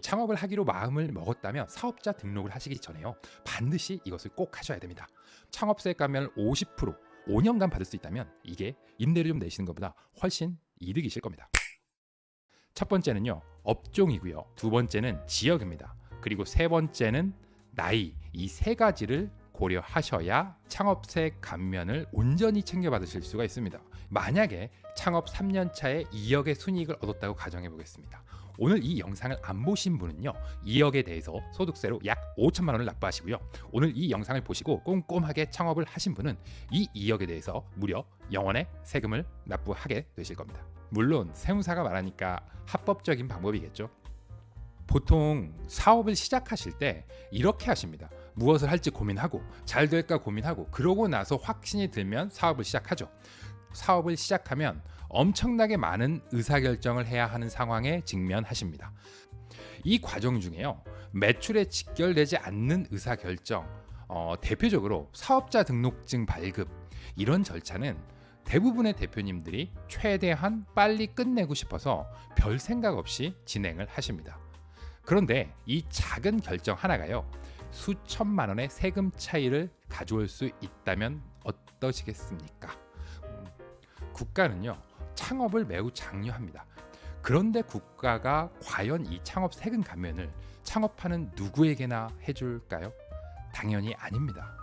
창업을 하기로 마음을 먹었다면 사업자 등록을 하시기 전에요, 반드시 이것을 꼭 하셔야 됩니다. 창업세 감면을 50% 5년간 받을 수 있다면 이게 임대료 좀 내시는 것보다 훨씬 이득이실 겁니다. 첫 번째는요, 업종이고요. 두 번째는 지역입니다. 그리고 세 번째는 나이. 이 세 가지를 고려하셔야 창업세 감면을 온전히 챙겨받으실 수가 있습니다. 만약에 창업 3년 차에 2억의 순이익을 얻었다고 가정해 보겠습니다. 오늘 이 영상을 안 보신 분은요, 2억에 대해서 소득세로 약 5천만 원을 납부하시고요. 오늘 이 영상을 보시고 꼼꼼하게 창업을 하신 분은 이 2억에 대해서 무려 0원의 세금을 납부하게 되실 겁니다. 물론 세무사가 말하니까 합법적인 방법이겠죠. 보통 사업을 시작하실 때 이렇게 하십니다. 무엇을 할지 고민하고 잘 될까 고민하고 그러고 나서 확신이 들면 사업을 시작하죠. 사업을 시작하면 엄청나게 많은 의사결정을 해야 하는 상황에 직면하십니다. 이 과정 중에요, 매출에 직결되지 않는 의사결정, 대표적으로 사업자 등록증 발급, 이런 절차는 대부분의 대표님들이 최대한 빨리 끝내고 싶어서 별 생각 없이 진행을 하십니다. 그런데 이 작은 결정 하나가요, 수천만 원의 세금 차이를 가져올 수 있다면 어떠시겠습니까? 국가는요, 창업을 매우 장려합니다. 그런데 국가가 과연 이 창업 세금 감면을 창업하는 누구에게나 해줄까요? 당연히 아닙니다.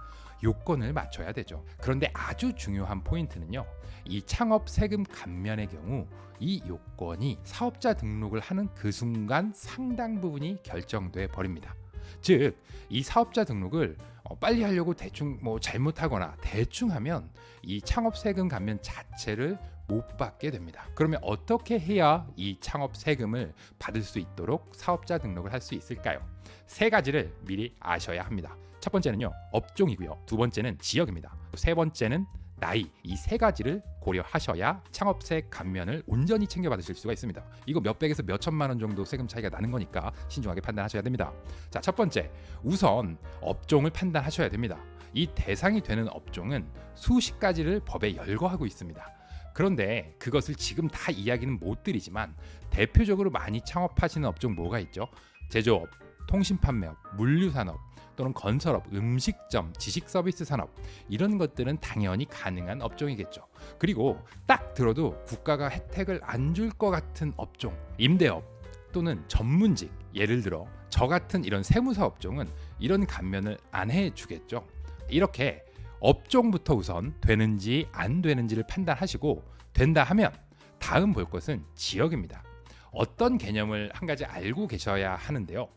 요건을 맞춰야 되죠. 그런데 아주 중요한 포인트는요, 이 창업 세금 감면의 경우 이 요건이 사업자 등록을 하는 그 순간 상당 부분이 결정돼 버립니다. 즉, 이 사업자 등록을 빨리 하려고 대충 잘못하거나 대충 하면 이 창업 세금 감면 자체를 못 받게 됩니다. 그러면 어떻게 해야 이 창업 세금을 받을 수 있도록 사업자 등록을 할 수 있을까요? 세 가지를 미리 아셔야 합니다. 첫 번째는요, 업종이고요. 두 번째는 지역입니다. 세 번째는 나이. 이 세 가지를 고려하셔야 창업세 감면을 온전히 챙겨받으실 수가 있습니다. 이거 몇백에서 몇천만 원 정도 세금 차이가 나는 거니까 신중하게 판단하셔야 됩니다. 자, 첫 번째, 우선 업종을 판단하셔야 됩니다. 이 대상이 되는 업종은 수십 가지를 법에 열거하고 있습니다. 그런데 그것을 지금 다 이야기는 못 드리지만 대표적으로 많이 창업하시는 업종 뭐가 있죠? 제조업, 통신판매업, 물류산업, 또는 건설업, 음식점, 지식서비스 산업, 이런 것들은 당연히 가능한 업종이겠죠. 그리고 딱 들어도 국가가 혜택을 안 줄 것 같은 업종, 임대업 또는 전문직, 예를 들어 저 같은 이런 세무사 업종은 이런 감면을 안 해주겠죠. 이렇게 업종부터 우선 되는지 안 되는지를 판단하시고, 된다 하면 다음 볼 것은 지역입니다. 어떤 개념을 한 가지 알고 계셔야 하는데요,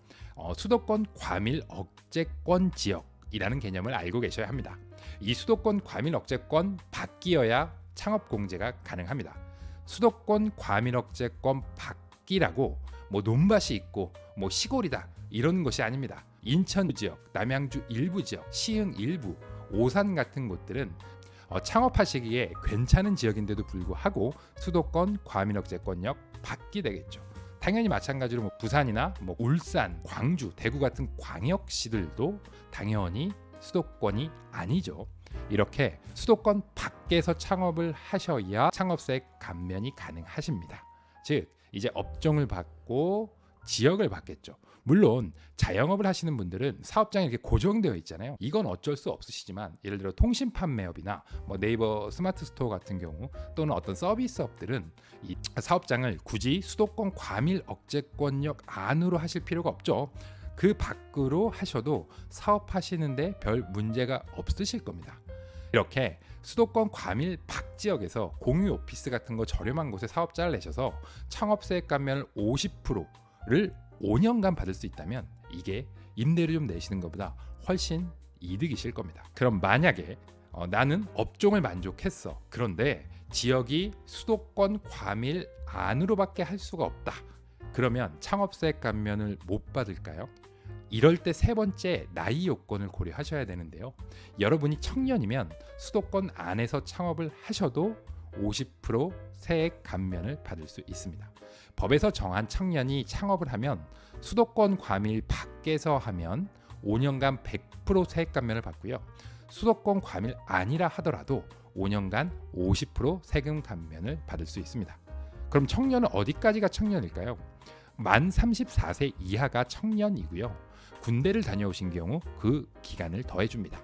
수도권 과밀 억제권 지역이라는 개념을 알고 계셔야 합니다. 이 수도권 과밀 억제권 밖이어야 창업 공제가 가능합니다. 수도권 과밀 억제권 밖이라고 논밭이 있고 시골이다 이런 것이 아닙니다. 인천 지역, 남양주 일부 지역, 시흥 일부, 오산 같은 곳들은 창업하시기에 괜찮은 지역인데도 불구하고 수도권 과밀 억제권역 밖이 되겠죠. 당연히 마찬가지로 부산이나 울산, 광주, 대구 같은 광역시들도 당연히 수도권이 아니죠. 이렇게 수도권 밖에서 창업을 하셔야 창업세 감면이 가능하십니다. 즉, 이제 업종을 받고 지역을 받겠죠. 물론 자영업을 하시는 분들은 사업장이 이렇게 고정되어 있잖아요. 이건 어쩔 수 없으시지만, 예를 들어 통신 판매업이나 네이버 스마트 스토어 같은 경우 또는 어떤 서비스업들은 이 사업장을 굳이 수도권 과밀 억제권역 안으로 하실 필요가 없죠. 그 밖으로 하셔도 사업하시는데 별 문제가 없으실 겁니다. 이렇게 수도권 과밀 밖 지역에서 공유 오피스 같은 거 저렴한 곳에 사업자를 내셔서 창업세 감면을 50%를 5년간 받을 수 있다면 이게 임대료 좀 내시는 것보다 훨씬 이득이실 겁니다. 그럼 만약에 나는 업종을 만족했어. 그런데 지역이 수도권 과밀 안으로밖에 할 수가 없다. 그러면 창업세 감면을 못 받을까요? 이럴 때 세 번째, 나이 요건을 고려하셔야 되는데요. 여러분이 청년이면 수도권 안에서 창업을 하셔도 50% 세액 감면을 받을 수 있습니다. 법에서 정한 청년이 창업을 하면 수도권 과밀 밖에서 하면 5년간 100% 세액 감면을 받고요. 수도권 과밀 아니라 하더라도 5년간 50% 세금 감면을 받을 수 있습니다. 그럼 청년은 어디까지가 청년일까요? 만 34세 이하가 청년이고요. 군대를 다녀오신 경우 그 기간을 더해줍니다.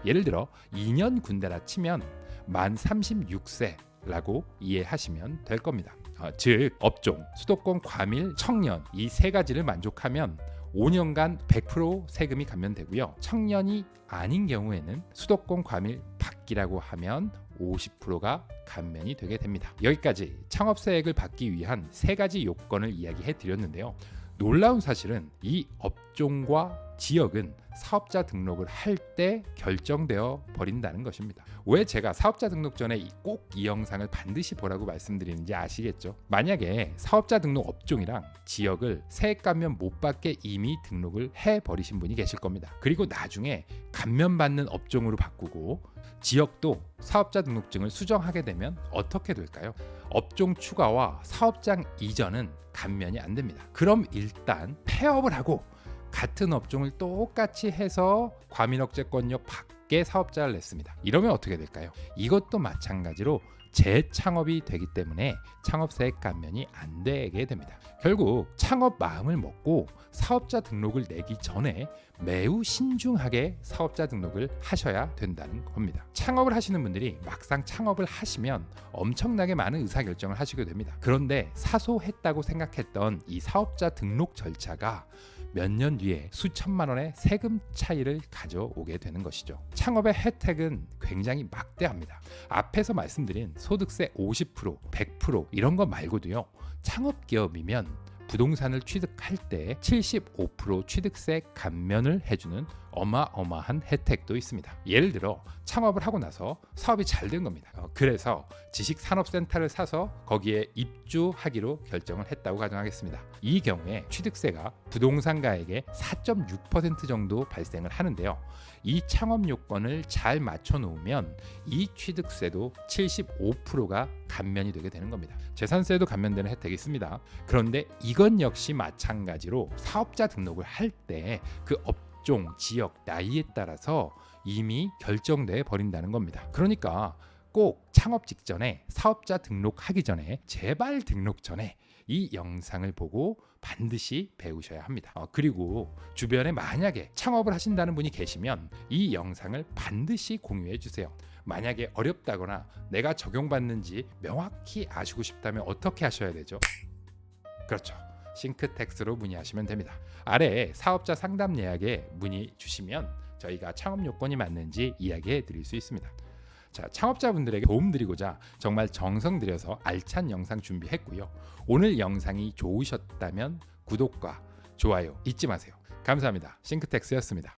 예를 들어 2년 군대라 치면 만 36세라고 이해하시면 될 겁니다. 즉 업종, 수도권, 과밀, 청년 이 세 가지를 만족하면 5년간 100% 세금이 감면되고요. 청년이 아닌 경우에는 수도권, 과밀, 밖이라고 하면 50%가 감면이 되게 됩니다. 여기까지 창업세액을 받기 위한 세 가지 요건을 이야기해 드렸는데요. 놀라운 사실은 이 업종과 지역은 사업자 등록을 할 때 결정되어 버린다는 것입니다. 왜 제가 사업자 등록 전에 꼭 이 영상을 반드시 보라고 말씀드리는지 아시겠죠? 만약에 사업자 등록 업종이랑 지역을 세액 감면 못 받게 이미 등록을 해 버리신 분이 계실 겁니다. 그리고 나중에 감면받는 업종으로 바꾸고 지역도 사업자 등록증을 수정하게 되면 어떻게 될까요? 업종 추가와 사업장 이전은 감면이 안 됩니다. 그럼 일단 폐업을 하고 같은 업종을 똑같이 해서 과민억제권역 밖에 사업자를 냈습니다. 이러면 어떻게 될까요? 이것도 마찬가지로 재창업이 되기 때문에 창업세액 감면이 안 되게 됩니다. 결국 창업 마음을 먹고 사업자 등록을 내기 전에 매우 신중하게 사업자 등록을 하셔야 된다는 겁니다. 창업을 하시는 분들이 막상 창업을 하시면 엄청나게 많은 의사결정을 하시게 됩니다. 그런데 사소했다고 생각했던 이 사업자 등록 절차가 몇 년 뒤에 수천만 원의 세금 차이를 가져오게 되는 것이죠. 창업의 혜택은 굉장히 막대합니다. 앞에서 말씀드린 소득세 50%, 100% 이런 거 말고도요. 창업기업이면 부동산을 취득할 때 75% 취득세 감면을 해주는 어마어마한 혜택도 있습니다. 예를 들어 창업을 하고 나서 사업이 잘 된 겁니다. 그래서 지식산업센터를 사서 거기에 입주하기로 결정을 했다고 가정하겠습니다. 이 경우에 취득세가 부동산가에게 4.6% 정도 발생을 하는데요. 이 창업 요건을 잘 맞춰 놓으면 이 취득세도 75%가 감면이 되게 되는 겁니다. 재산세도 감면되는 혜택이 있습니다. 그런데 이건 역시 마찬가지로 사업자 등록을 할 때 그 업종, 지역, 나이에 따라서 이미 결정돼 버린다는 겁니다. 그러니까 꼭 창업 직전에 사업자 등록하기 전에 제발 등록 전에 이 영상을 보고 반드시 배우셔야 합니다. 그리고 주변에 만약에 창업을 하신다는 분이 계시면 이 영상을 반드시 공유해 주세요. 만약에 어렵다거나 내가 적용받는지 명확히 아시고 싶다면 어떻게 하셔야 되죠? 그렇죠. 싱크텍스로 문의하시면 됩니다. 아래 사업자 상담 예약에 문의 주시면 저희가 창업 요건이 맞는지 이야기해 드릴 수 있습니다. 자, 창업자분들에게 도움드리고자 정말 정성 들여서 알찬 영상 준비했고요. 오늘 영상이 좋으셨다면 구독과 좋아요 잊지 마세요. 감사합니다. 싱크텍스였습니다.